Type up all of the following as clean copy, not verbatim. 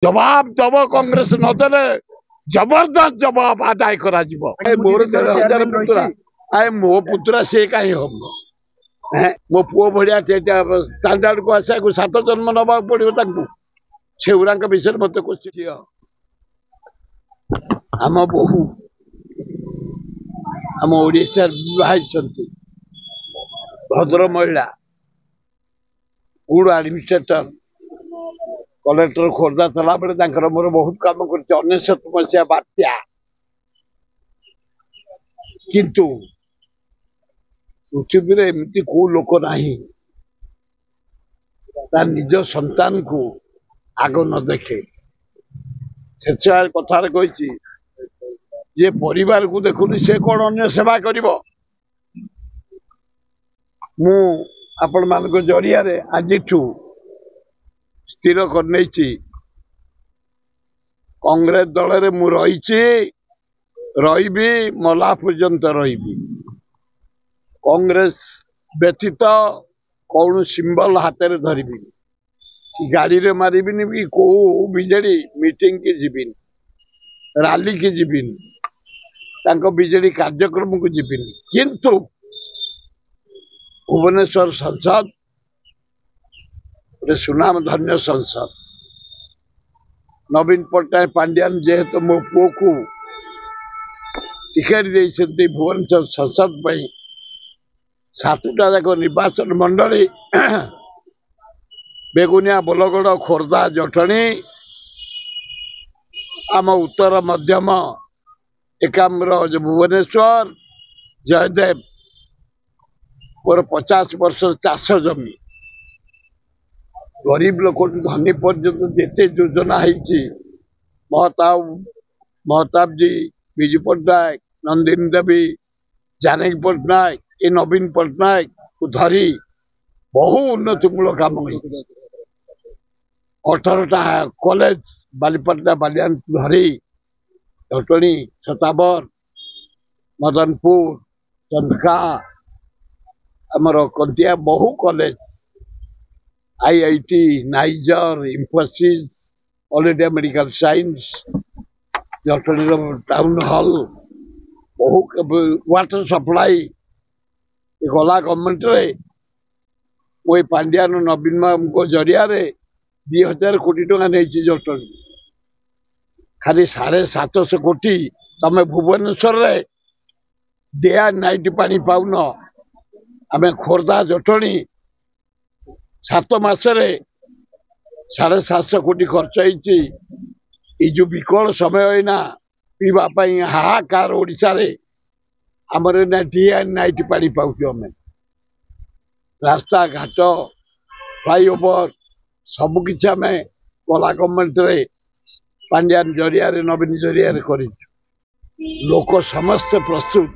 जवाब दब कांग्रेस नदेले जबरदस्त जवाब आदाय करा मोर 13,000 पुतरा आए मो पुतरा से कहीं हम मो पुओ भाया स्टांडार्ड को आशा को 7 जन्म नवा पड़ो से विषय मत क्वेश्चन आम बहु आम ओडिशा भद्र महिला गुड एडमिनिस्ट्रेटर कलेक्टर खोर्धा चला बेले मोर बहुत कम कर बात्या किंतु पृथ्वी एमती को लोक नहीं निज संतान को आग न देखे से कथार कही जे परिवार को देखुनी से कौन अन्य सेवा कर आपण मान जरिया आज स्थिर कर कांग्रेस दल रे मु रही मला पर्यंत रही कांग्रेस व्यतीत कौन सिंबल हाथ में धरबी गाड़ी रे मारिबिनी कि को बीजेडी मीटिंग की जीविनी रैली की जीविनी तांको बीजेडी कार्यक्रम को जीविनी किंतु भुवनेश्वर संसद सुनाम धन्य संसद नवीन पट्टनायक पांड्यान जेहेतु मो पु को टिकेट दे भुवनेश्वर संसद पर 7टा जाक निर्वाचन मंडली बेगुनिया बोलगड़ खोर्धा जटणी आम उत्तर मध्यम एकाम्र भुवनेश्वर जयदेव मोर 50 वर्ष चाष जमी गरीब लोक धनी पर्यंत जिते योजना महताब जी विजु पट्टनायक नंदिनी देवी जानकी पट्टनायक ये नवीन पट्टनायक को धरी बहु उन्नतिमूलक काम 18टा कॉलेज बालीपट्टा बालियान धरी जटणी छताबर मदनपुर चंदका आमर कंटिया बहु college IIT niger Infosys all India medical science Jatni town hall बहु वाटर सप्लाई गला गवर्नमेंट रे वो पांड्यान नवीन को जरिया 2000 कोटी टका नहीं जटणी खाली 750 कोटी तमें भुवनेश्वर रे डे एंड नाइट पानी पाउन आम खोर्धा जटणी 7 मासरे 750 कोटी खर्च होती जो विकल समय होना पीवाई हाहाकार ओडिशा रे आमर डे एंड नाइट पानी पाऊँ आम रास्ता घाट फ्लाईओवर सबकि आम गला गवर्नमेंट रे पांड्यान जरिया नवीन जरिया कर लोक समस्त प्रस्तुत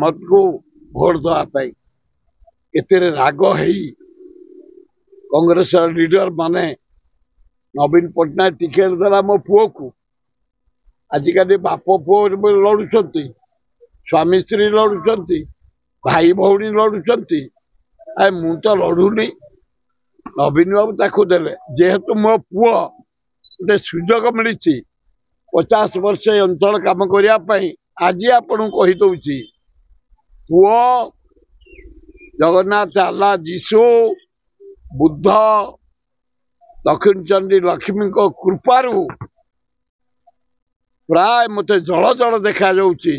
मत को भोट देवाई एते राग है कांग्रेस लीडर माने नवीन पट्टनायक टिकेट देला मो पुओ को आजिकल बाप पुओ लड़ुंट स्वामी स्त्री लड़ुंट भाई भौणी लड़ुंट आ मु तो लड़ुनी नवीन बाबू ताकू देले जेहेतु मो पुओ गोटे सुजोग मिली 50 वर्ष अंचल काम करने आज आपन कहीदे पुओ जगन्नाथ आल्ला जीशु बुद्ध दक्षिण चंडी लक्ष्मी कृपारू प्राय मते जल जल देखा जाउची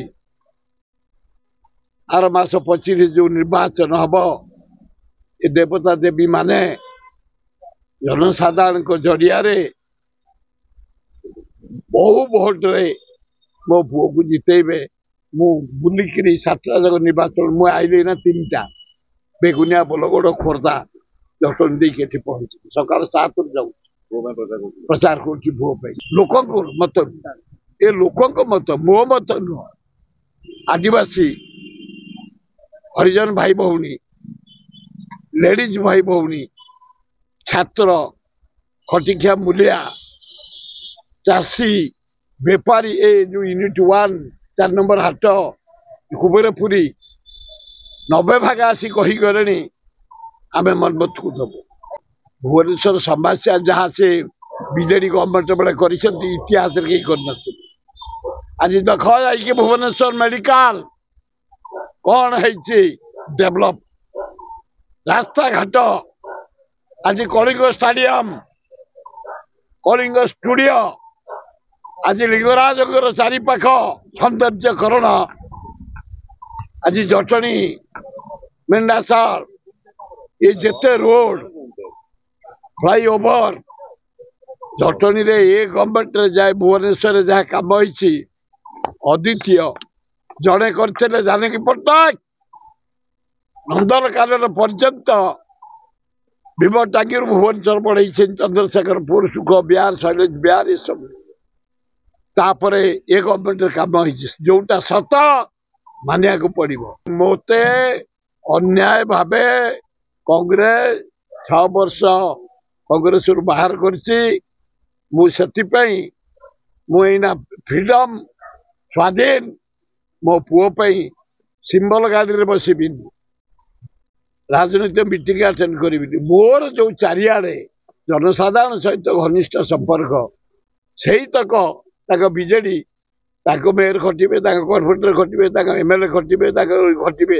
आर मास 25 जो निर्वाचन हम ये देवता देवी माने जनसाधारण को जरिया बहु भोट रे मो पुओ को जितेबे मु बुलिकी 7टा जगह निर्वाचन मु आईली ना 3टा बेगुनिया बोलगड़ खोर्धा जटन देखे पहुंची सकाल 7 जाऊ प्रचार कर भो लोक मत ये लोक मत मो मत नुह आदिवासी हरिजन भाई भौणी लेडीज भाई भौणी छात्र खटिखिया मूलिया चाषी बेपारी ए जो यूनिट 1 4 नंबर हाट कुबेरपुरी 90 भाग आसी कही गले आम मनमत को दबू भुवनेश्वर समस्या जहाँ से बीजेडी गवर्नमेंट बेले इतिहास कर आज देख जाइए भुवनेश्वर मेडिकल कौन है डेभलप रास्ता घाट आज कलिंग स्टाडियम कलिंग स्टूडियो आज लिंगराज चारिपाख सौंदर्यकरण आज जटणी मेंढासाल ये जेते रोड फ्लाईओवर जटणी रे ये गवर्नमेंट रे जाए भुवनेश्वर जहाँ कम अद्वितीय जड़े करते जानकी पट्टनायक नंदनकानन पर्यंत भीम टांगी भुवनेश्वर बढ़े चंद्रशेखरपुर सुख बिहार शैलेश बिहार ये सब तापर ये गवर्नमेंट कम जोटा सत मानिया को पड़ो मते अन्याय भावे कांग्रेस 6 वर्ष कांग्रेस बाहर करना फ्रीडम स्वाधीन मो पुओ सिंबल गाड़ी में बसबी राजनीति मीटिंग अटेंड करी मोर जो चारिआडे जनसाधारण सहित घनिष्ठ संपर्क से तक बीजेडी मेयर खटिबे कॉर्पोरेटर खटिबे एमएलए खटिबे खटिबे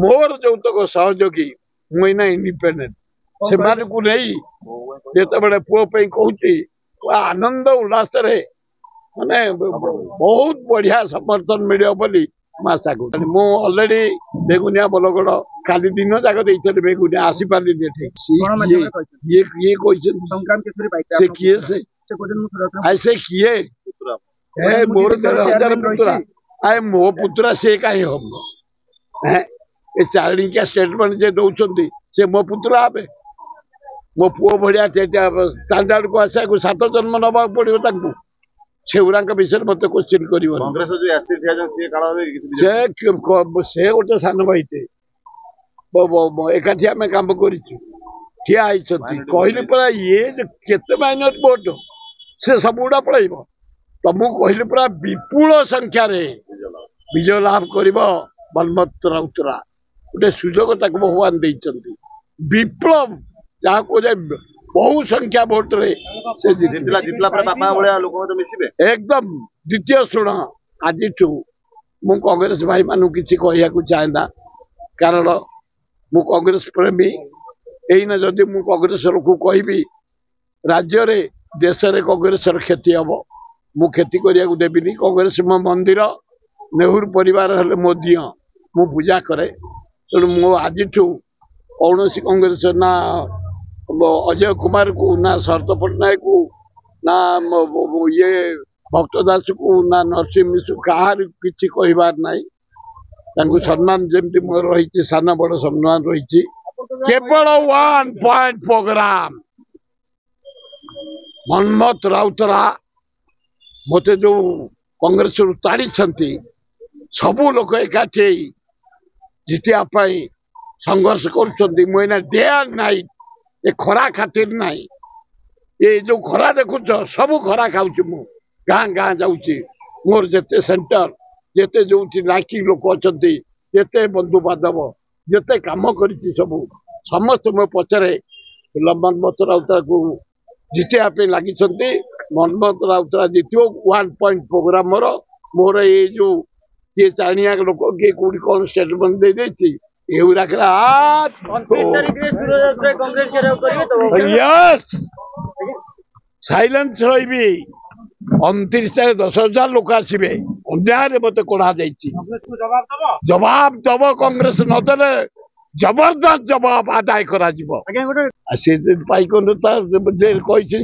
मोर जो तक सहयोगी मुना इंडिपेंडेंट से नहीं जिते पुओ कहूँ आनंद उल्लास माने बहुत बढ़िया समर्थन मिले बोली आशा करूँ मु अलरेडी बेगुनिया बलगड़ काली दिन जाक बेगुनिया आसी पारे किए से किए मोर 13,000 पुतरा आए मो पुतरा से कहीं हम ये चारिका स्टेटमेंट जे दौरान से मो पुतरा हे मो पुओ भाया स्टांडार्ड को आशा को 7 जन्म नवा पड़ो से विषय मत क्वेश्चन कर गोटे सान भाई एकाठी आम कम कर कहली पड़ा ये केते माइनर वोट से सब गुड़ा पड़ेब तुमको कहली पड़ा विपुल संख्यार विजय लाभ कर बलमत राउतरा गोटे सुजोग भगवान देते विप्लव जहाँ को बहु संख्या भोट रे से जितला बापा भलिया लोक एकदम द्वितीय शुण आज मु कांग्रेस भाई मान किसी कहू चाहना कारण मु कांग्रेस प्रेमी एना जदि मु कांग्रेस को कहबी राज्य रे देश रे कांग्रेस क्षति हम मु क्षति करने देवी कांग्रेस मो मंदिर नेहरू परिवार हेले मो दिय मु पूजा करे तेणु मो आज कौन कांग्रेस ना अजय कुमार को ना शरद पट्टनायक को ना ये भक्तदास को ना नरसिंह मिश्र कहार किसी कहबार ना सम्मान जमी मोर रही सान बड़ सम्मान रही केवल 1 पॉइंट प्रोग्राम मनमत राउतरा मते जो कांग्रेस ताड़ी सबू लोक एकाठी जितिया संघर्ष कर डे एंड नाइट ये खरा खातिर नहीं ये जो खरा देखुच सब खरा खाऊँ मु गाँ गाँ जाऊँगी मोर जेते सेंटर जेते जो लाइकी लोक अच्छा जेते बंधु बांधव जेते कम कर सब समस्त मो पचरे मनमत राउतरा को जितने लगी मनमत राउतरा जीत 1 पॉइंट प्रोग्राम मोर ये जो किए चाणिया लोक किए कौटी कौन स्टेटमेंट दे देती साइलेंस रही 29 तारीख 10,000 लोक आसवे अन्याय मत कड़ा जवाब दब कांग्रेस नदेले जबरदस्त जवाब आदाय करा पाइक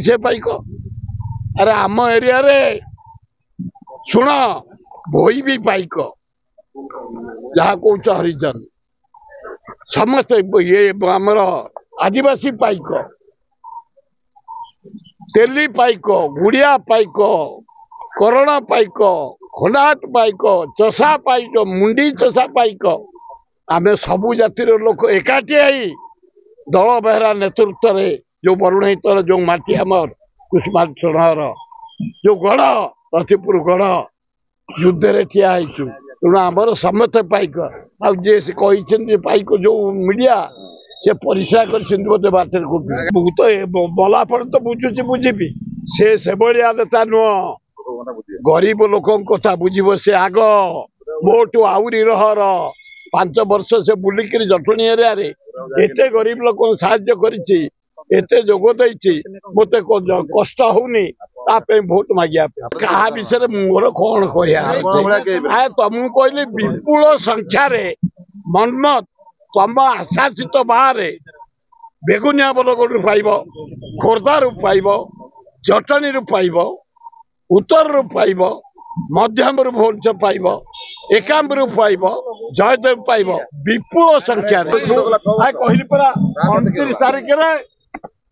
से पाइक अरे आम एरिया रे शुण भई भी पाइक जहाँ कौच हरिजन समस्त ये आमर आदिवासी पाइक तेली पाइक गुड़िया पाइक करण पाइक खंडात पाइक चषा पाइक मुंडी चषा पाइक आमे सबू जातिर लोक एकाठी आई दल बेहरा नेतृत्व रे जो बरुणई तर जो माटी आमर कुष्मार जो गढ़ रथिपुर गढ़ युद्ध रे ठिया तेणु आमर समस्त पाइक आजे पाइक जो मीडिया से परिश्रा कर मत बाटर को तो बला पर्यंत बुझुची बुझीबी से भाया नेता नुह गरीब लोक कथा बुझब से आग मोटू आहरी रहर 5 वर्ष से बुलिक जटणी एरिया एते गरीब लोक साहाय्य करिछि एते जोग देछि मते कष्ट होनी भोट मागिया क्या विषय मोर कौन कह तुमको कहली विपुल संख्यार मन्मथ तुम आशासित बाहर बेगुनिया बरगढ़ पाइब खोर्धारू पाइब जटणी पाइब उत्तर पाइब मध्यम भोट पाइब एकाम्बर पाइब जयदेव पाइब विपुल संख्यार कहली परा 29 तारिख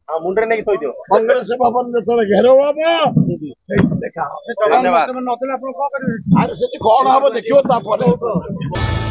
कांग्रेस भवन जो घेराव हम देखा कौन हम देखिए।